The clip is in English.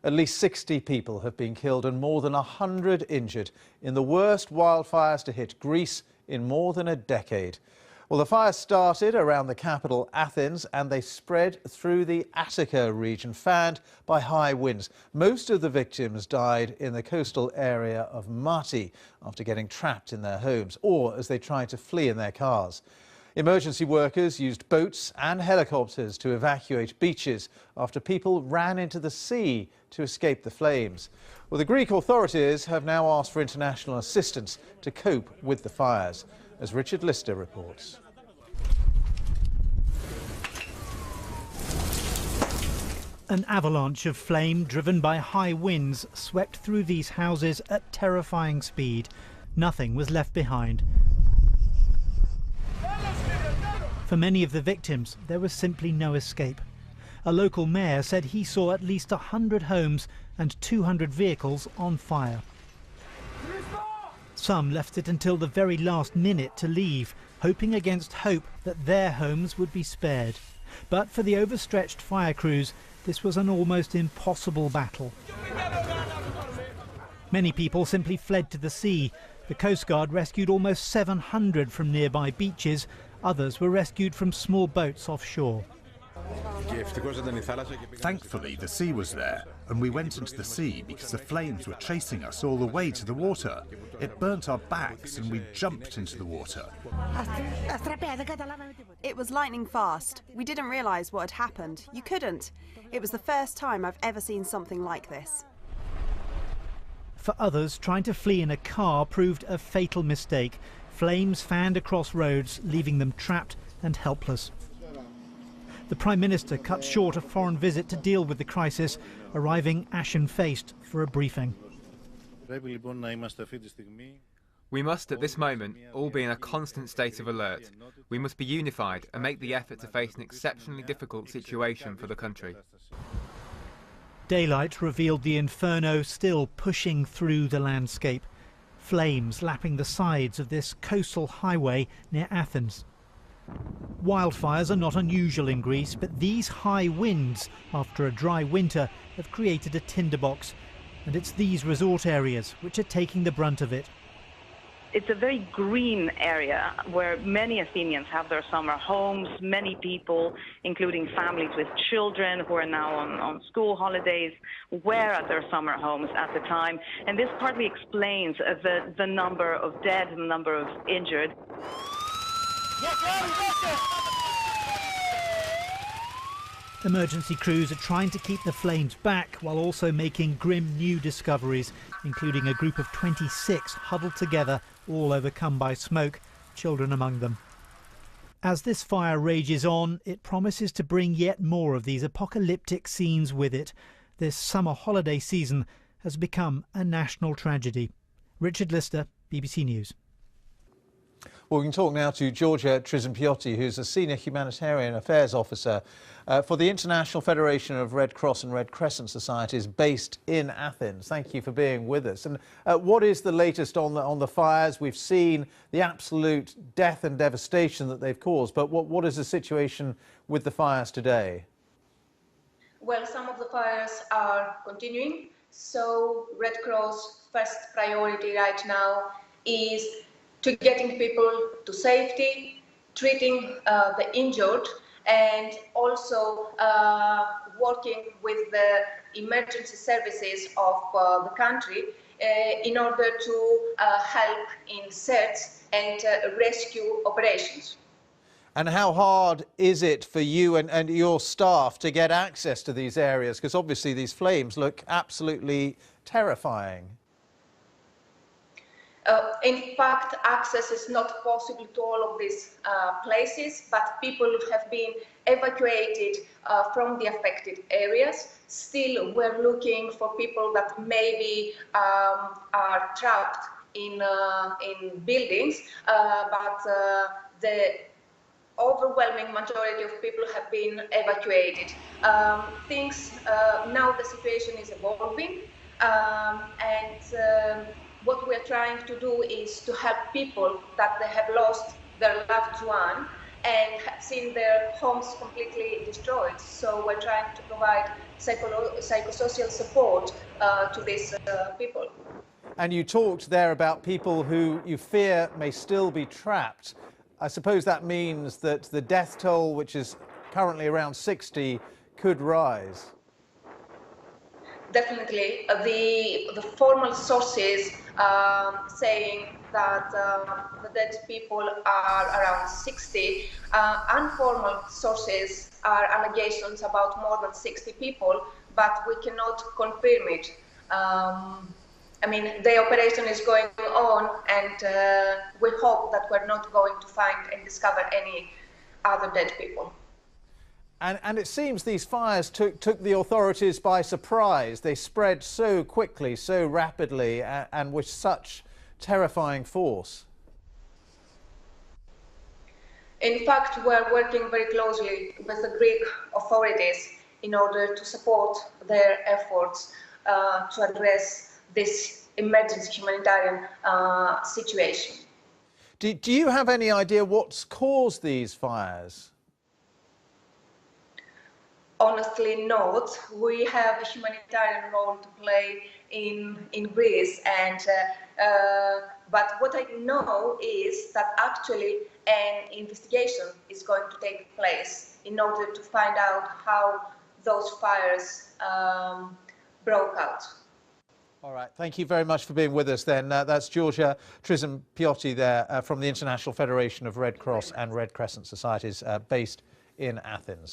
At least 60 people have been killed and more than 100 injured in the worst wildfires to hit Greece in more than a decade. Well, the fires started around the capital, Athens, and they spread through the Attica region, fanned by high winds. Most of the victims died in the coastal area of Mati after getting trapped in their homes or as they tried to flee in their cars. Emergency workers used boats and helicopters to evacuate beaches after people ran into the sea to escape the flames. Well, the Greek authorities have now asked for international assistance to cope with the fires, as Richard Lister reports. An avalanche of flame driven by high winds swept through these houses at terrifying speed. Nothing was left behind. For many of the victims, there was simply no escape. A local mayor said he saw at least 100 homes and 200 vehicles on fire. Some left it until the very last minute to leave, hoping against hope that their homes would be spared. But for the overstretched fire crews, this was an almost impossible battle. Many people simply fled to the sea. The Coast Guard rescued almost 700 from nearby beaches. Others were rescued from small boats offshore. Thankfully, the sea was there, and we went into the sea because the flames were chasing us all the way to the water. It burnt our backs and we jumped into the water. It was lightning fast. We didn't realise what had happened. You couldn't. It was the first time I've ever seen something like this. For others, trying to flee in a car proved a fatal mistake. Flames fanned across roads, leaving them trapped and helpless. The Prime Minister cut short a foreign visit to deal with the crisis, arriving ashen-faced for a briefing. We must, at this moment, all be in a constant state of alert. We must be unified and make the effort to face an exceptionally difficult situation for the country. Daylight revealed the inferno still pushing through the landscape. Flames lapping the sides of this coastal highway near Athens. Wildfires are not unusual in Greece, but these high winds after a dry winter have created a tinderbox, and it's these resort areas which are taking the brunt of it. It's a very green area where many Athenians have their summer homes, many people, including families with children who are now on school holidays, were at their summer homes at the time. And this partly explains the number of dead and the number of injured. Emergency crews are trying to keep the flames back while also making grim new discoveries, including a group of 26 huddled together, all overcome by smoke, children among them. As this fire rages on, it promises to bring yet more of these apocalyptic scenes with it. This summer holiday season has become a national tragedy. Richard Lister, BBC News. Well, we can talk now to Georgia Trizimpiotti, who's a Senior Humanitarian Affairs Officer for the International Federation of Red Cross and Red Crescent Societies based in Athens. Thank you for being with us. And what is the latest on the fires? We've seen the absolute death and devastation that they've caused, but what is the situation with the fires today? Well, some of the fires are continuing, so Red Cross first priority right now is to getting people to safety, treating the injured, and also working with the emergency services of the country in order to help in search and rescue operations. And how hard is it for you and your staff to get access to these areas? Because obviously these flames look absolutely terrifying. In fact, access is not possible to all of these places, but people have been evacuated from the affected areas. Still, we're looking for people that maybe are trapped in buildings, but the overwhelming majority of people have been evacuated. Now the situation is evolving, and what we're trying to do is to help people that they have lost their loved one and have seen their homes completely destroyed. So we're trying to provide psychosocial support to these people. And you talked there about people who you fear may still be trapped. I suppose that means that the death toll, which is currently around 60, could rise. Definitely. The formal sources saying that the dead people are around 60. Informal sources are allegations about more than 60 people, but we cannot confirm it. I mean, the operation is going on, and we hope that we're not going to find and discover any other dead people. And it seems these fires took the authorities by surprise. They spread so quickly, so rapidly, and with such terrifying force. In fact, we're working very closely with the Greek authorities in order to support their efforts to address this emergency humanitarian situation. Do you have any idea what's caused these fires? Honestly not. We have a humanitarian role to play in Greece, and but what I know is that actually an investigation is going to take place in order to find out how those fires broke out. All right, thank you very much for being with us then. That's Georgia Trizimpioti there from the International Federation of Red Cross and Red Crescent Societies based in Athens.